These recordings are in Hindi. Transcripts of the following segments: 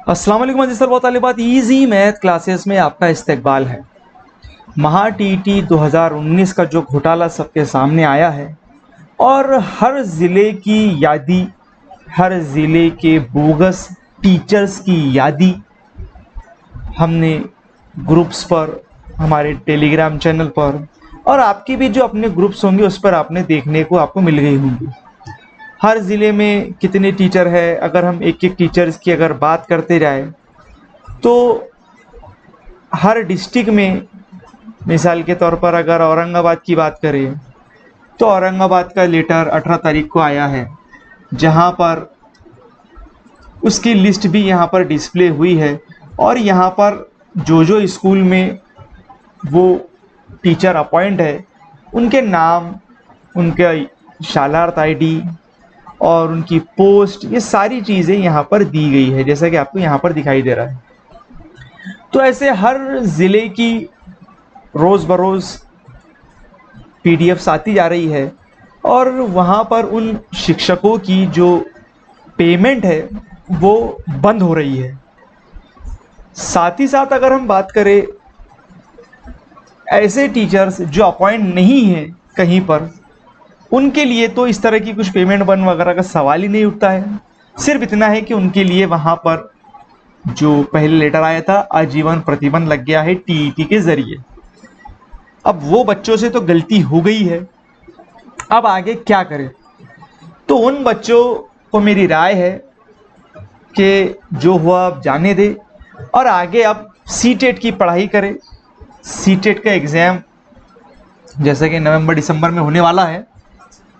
अस्सलाम वालेकुम अज़ीज़ तलबा तालिबात, ईजी मैथ क्लासेस में आपका इस्तकबाल है। महा टीटी 2019 का जो घोटाला सबके सामने आया है और हर ज़िले की यादी, हर ज़िले के बोगस टीचर्स की यादी हमने ग्रुप्स पर, हमारे टेलीग्राम चैनल पर और आपके भी जो अपने ग्रुप्स होंगे उस पर आपने देखने को आपको मिल गई होंगी। हर ज़िले में कितने टीचर है, अगर हम एक एक टीचर्स की अगर बात करते जाए तो हर डिस्ट्रिक्ट में, मिसाल के तौर पर अगर औरंगाबाद की बात करें तो औरंगाबाद का लेटर 18 तारीख को आया है, जहां पर उसकी लिस्ट भी यहां पर डिस्प्ले हुई है और यहां पर जो जो स्कूल में वो टीचर अपॉइंट है उनके नाम, उनका शालार्थ आईडी और उनकी पोस्ट, ये सारी चीज़ें यहाँ पर दी गई है, जैसा कि आपको यहाँ पर दिखाई दे रहा है। तो ऐसे हर ज़िले की रोज़ बरोज़ पीडीएफ्स आती जा रही है और वहाँ पर उन शिक्षकों की जो पेमेंट है वो बंद हो रही है। साथ ही साथ अगर हम बात करें ऐसे टीचर्स जो अपॉइंट नहीं हैं कहीं पर, उनके लिए तो इस तरह की कुछ पेमेंट बंद वगैरह का सवाल ही नहीं उठता है। सिर्फ इतना है कि उनके लिए वहाँ पर जो पहले लेटर आया था आजीवन प्रतिबंध लग गया है टीईटी के ज़रिए। अब वो बच्चों से तो गलती हो गई है, अब आगे क्या करें? तो उन बच्चों को मेरी राय है कि जो हुआ अब जाने दे और आगे अब सीटेट की पढ़ाई करें। सीटेट का एग्ज़ाम जैसा कि नवंबर दिसंबर में होने वाला है,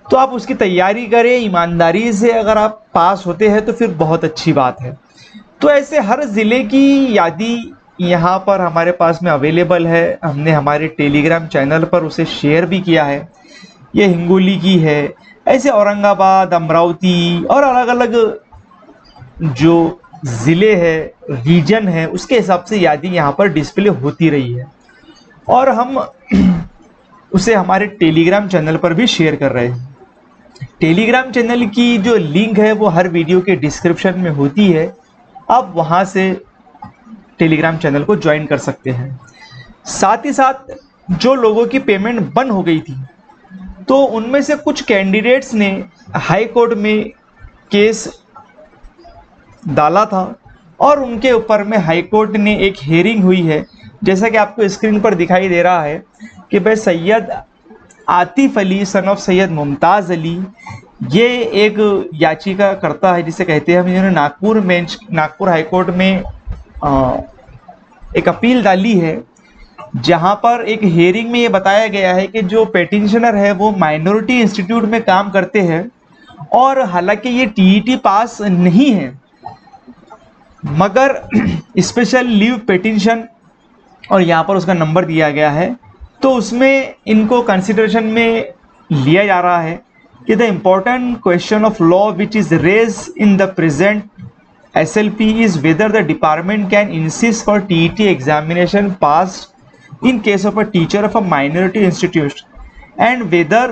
तो आप उसकी तैयारी करें ईमानदारी से। अगर आप पास होते हैं तो फिर बहुत अच्छी बात है। तो ऐसे हर ज़िले की यादी यहाँ पर हमारे पास में अवेलेबल है, हमने हमारे टेलीग्राम चैनल पर उसे शेयर भी किया है। ये हिंगोली की है, ऐसे औरंगाबाद, अमरावती और अलग अलग जो ज़िले हैं, रीजन है, उसके हिसाब से यादी यहाँ पर डिस्प्ले होती रही है और हम उसे हमारे टेलीग्राम चैनल पर भी शेयर कर रहे हैं। टेलीग्राम चैनल की जो लिंक है वो हर वीडियो के डिस्क्रिप्शन में होती है, आप वहाँ से टेलीग्राम चैनल को ज्वाइन कर सकते हैं। साथ ही साथ जो लोगों की पेमेंट बंद हो गई थी तो उनमें से कुछ कैंडिडेट्स ने हाई कोर्ट में केस डाला था और उनके ऊपर में हाई कोर्ट ने एक हेयरिंग हुई है, जैसा कि आपको स्क्रीन पर दिखाई दे रहा है कि भाई सैयद आतिफ अली सन ऑफ सैयद मुमताज़ अली, ये एक याचिका करता है जिसे कहते हैं हम, जिन्होंने नागपुर हाई कोर्ट में एक अपील डाली है, जहां पर एक हेयरिंग में ये बताया गया है कि जो पेटिशनर है वो माइनॉरिटी इंस्टीट्यूट में काम करते हैं और हालांकि ये टीईटी पास नहीं है, मगर स्पेशल लीव पेटिशन और यहाँ पर उसका नंबर दिया गया है, तो उसमें इनको कंसिडरेशन में लिया जा रहा है कि the important question of law which is raise in the present SLP is whether the department can insist for TET examination passed in case of a teacher of a minority institution and whether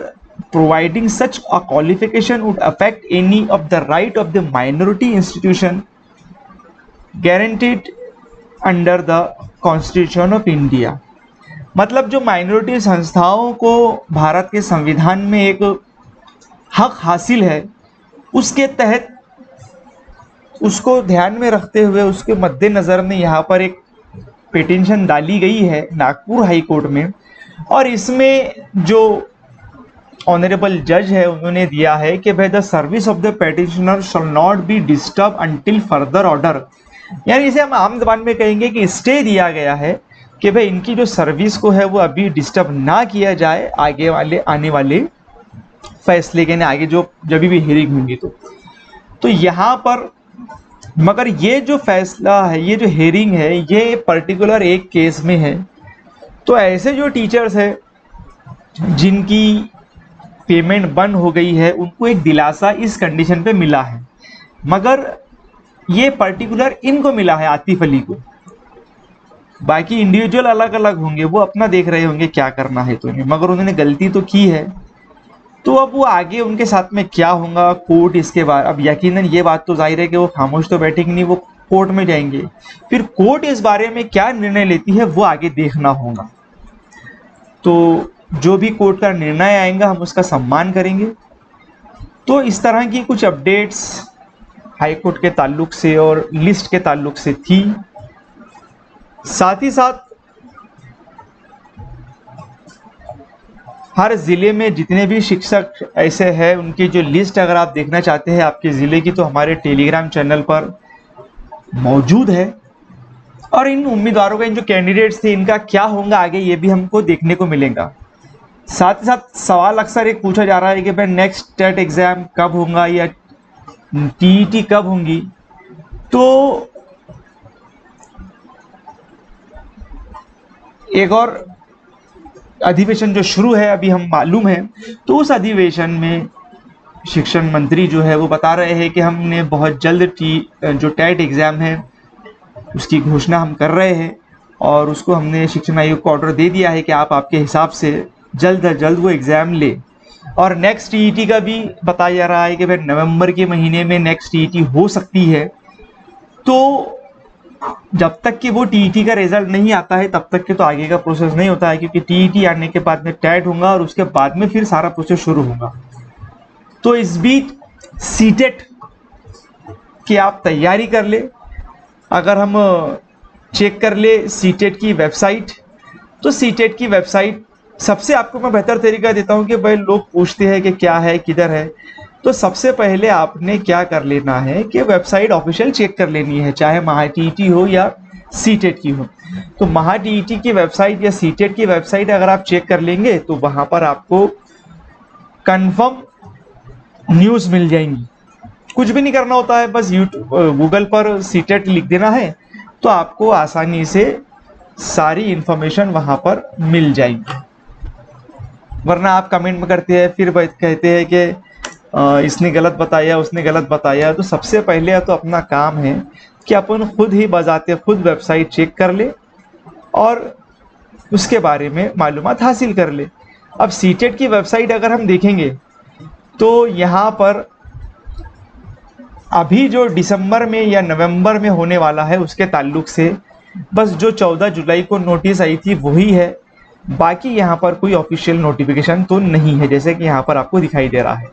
providing such a qualification would affect any of the right of the minority institution guaranteed under the Constitution of India। मतलब जो माइनॉरिटी संस्थाओं को भारत के संविधान में एक हक हासिल है, उसके तहत उसको ध्यान में रखते हुए उसके मद्देनज़र में यहाँ पर एक पिटीशन डाली गई है नागपुर हाई कोर्ट में और इसमें जो ऑनरेबल जज है उन्होंने दिया है कि भाई the service of the petitioner shall not be disturb until further order, यानी इसे हम आम जबान में कहेंगे कि स्टे दिया गया है कि भाई इनकी जो सर्विस को है वो अभी डिस्टर्ब ना किया जाए आगे वाले आने वाले फैसले के, आगे जो जब भी हियरिंग होंगी तो यहाँ पर, मगर ये जो फैसला है, ये जो हेयरिंग है, ये पर्टिकुलर एक केस में है। तो ऐसे जो टीचर्स हैं जिनकी पेमेंट बंद हो गई है उनको एक दिलासा इस कंडीशन पे मिला है, मगर ये पर्टिकुलर इनको मिला है आतिफ अली को। बाकी इंडिविजुअल अलग अलग होंगे, वो अपना देख रहे होंगे क्या करना है, तो मगर उन्होंने गलती तो की है। तो अब वो आगे उनके साथ में क्या होगा कोर्ट इसके बाद, अब यकीनन ये बात तो जाहिर है कि वो खामोश तो बैठेंगे नहीं, वो कोर्ट में जाएंगे, फिर कोर्ट इस बारे में क्या निर्णय लेती है वो आगे देखना होगा। तो जो भी कोर्ट का निर्णय आएगा हम उसका सम्मान करेंगे। तो इस तरह की कुछ अपडेट्स हाईकोर्ट के ताल्लुक से और लिस्ट के ताल्लुक से थी। साथ ही साथ हर ज़िले में जितने भी शिक्षक ऐसे हैं उनकी जो लिस्ट अगर आप देखना चाहते हैं आपके ज़िले की, तो हमारे टेलीग्राम चैनल पर मौजूद है। और इन उम्मीदवारों का, इन जो कैंडिडेट्स थे, इनका क्या होगा आगे ये भी हमको देखने को मिलेगा। साथ ही साथ सवाल अक्सर एक पूछा जा रहा है कि भाई नेक्स्ट टेट एग्ज़ाम कब होगा या टीईटी कब होंगी। तो एक और अधिवेशन जो शुरू है अभी हम मालूम है, तो उस अधिवेशन में शिक्षण मंत्री जो है वो बता रहे हैं कि हमने बहुत जल्द जो टेट एग्ज़ाम है उसकी घोषणा हम कर रहे हैं और उसको हमने शिक्षण आयोग को ऑर्डर दे दिया है कि आप आपके हिसाब से जल्द अज जल्द वो एग्ज़ाम ले। और नेक्स्ट टीईटी का भी बताया जा रहा है कि भाई नवंबर के महीने में नेक्स्ट टीईटी हो सकती है। तो जब तक कि वो टीईटी का रिजल्ट नहीं आता है तब तक के तो आगे का प्रोसेस नहीं होता है, क्योंकि टीईटी आने के बाद में टेट होगा और उसके बाद में फिर सारा प्रोसेस शुरू होगा। तो इस बीच सीटेट की आप तैयारी कर ले। अगर हम चेक कर ले सीटेट की वेबसाइट, तो सीटेट की वेबसाइट सबसे आपको मैं बेहतर तरीका देता हूं कि भाई लोग पूछते हैं कि क्या है, किधर है। तो सबसे पहले आपने क्या कर लेना है कि वेबसाइट ऑफिशियल चेक कर लेनी है, चाहे महाटीईटी हो या सीटेट की हो। तो महाटीईटी की वेबसाइट या सीटेट की वेबसाइट अगर आप चेक कर लेंगे तो वहां पर आपको कंफर्म न्यूज़ मिल जाएंगी। कुछ भी नहीं करना होता है, बस गूगल पर सीटेट लिख देना है तो आपको आसानी से सारी इंफॉर्मेशन वहां पर मिल जाएगी। वरना आप कमेंट में करते हैं फिर कहते हैं कि इसने गलत बताया, उसने गलत बताया। तो सबसे पहले तो अपना काम है कि अपन खुद ही बजाते खुद वेबसाइट चेक कर ले और उसके बारे में मालूमात हासिल कर ले। अब सीटेट की वेबसाइट अगर हम देखेंगे तो यहाँ पर अभी जो दिसंबर में या नवंबर में होने वाला है उसके ताल्लुक से बस जो 14 जुलाई को नोटिस आई थी वही है। बाकी यहाँ पर कोई ऑफिशियल नोटिफिकेशन तो नहीं है, जैसे कि यहाँ पर आपको दिखाई दे रहा है।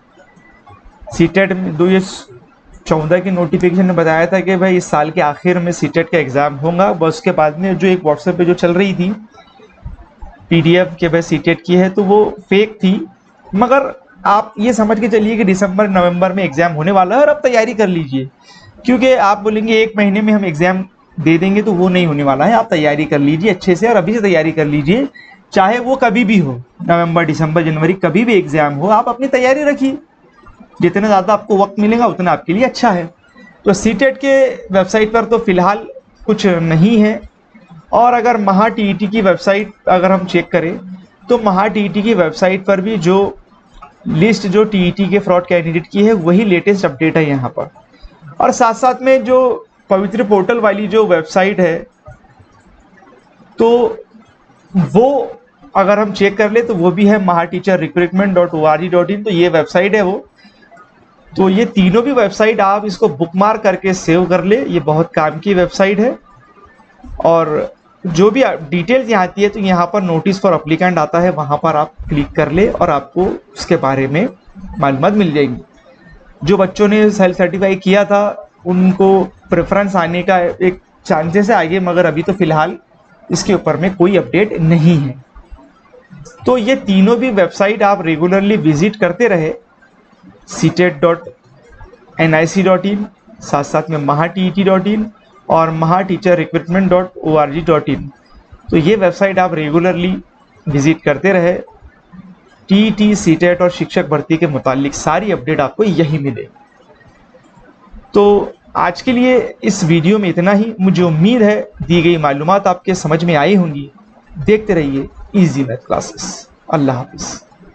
सीटेट में 2014 की नोटिफिकेशन ने बताया था कि भाई इस साल के आखिर में सीटेट का एग्ज़ाम होगा। बस उसके बाद में जो एक व्हाट्सएप पे जो चल रही थी पीडीएफ के भाई सीटेट की है, तो वो फेक थी। मगर आप ये समझ के चलिए कि दिसंबर नवंबर में एग्ज़ाम होने वाला है और अब तैयारी कर लीजिए, क्योंकि आप बोलेंगे एक महीने में हम एग्ज़ाम दे देंगे तो वो नहीं होने वाला है। आप तैयारी कर लीजिए अच्छे से और अभी से तैयारी कर लीजिए, चाहे वो कभी भी हो, नवंबर दिसंबर जनवरी कभी भी एग्ज़ाम हो, आप अपनी तैयारी रखिए। जितना ज़्यादा आपको वक्त मिलेगा उतना आपके लिए अच्छा है। तो सीटेट के वेबसाइट पर तो फ़िलहाल कुछ नहीं है। और अगर महाटीईटी की वेबसाइट अगर हम चेक करें तो महाटीईटी की वेबसाइट पर भी जो लिस्ट जो टीईटी के फ्रॉड कैंडिडेट की है वही लेटेस्ट अपडेट है यहाँ पर। और साथ साथ में जो पवित्र पोर्टल वाली जो वेबसाइट है तो वो अगर हम चेक कर ले तो वो भी है mahateacherrecruitment.org.in। तो ये वेबसाइट है वो। तो ये तीनों भी वेबसाइट आप इसको बुकमार्क करके सेव कर ले, ये बहुत काम की वेबसाइट है। और जो भी डिटेल्स यहाँ आती है तो यहाँ पर नोटिस फॉर अप्लीकेंट आता है, वहाँ पर आप क्लिक कर ले और आपको उसके बारे में मालूमात मिल जाएंगी। जो बच्चों ने सेल्फ सर्टिफाई किया था उनको प्रेफरेंस आने का एक चांसेस है आगे, मगर अभी तो फिलहाल इसके ऊपर में कोई अपडेट नहीं है। तो ये तीनों भी वेबसाइट आप रेगुलरली विजिट करते रहे, CTET.nic.in, साथ साथ में mahatet.in और mahateacherrecruitment.org.in। तो ये वेबसाइट आप रेगुलरली विजिट करते रहे। टीईटी, सीटेट और शिक्षक भर्ती के मुतालिक सारी अपडेट आपको यही मिले। तो आज के लिए इस वीडियो में इतना ही। मुझे उम्मीद है दी गई मालूमात आपके समझ में आई होंगी। देखते रहिए इजी मैथ क्लासेस। अल्लाह हाफिज़।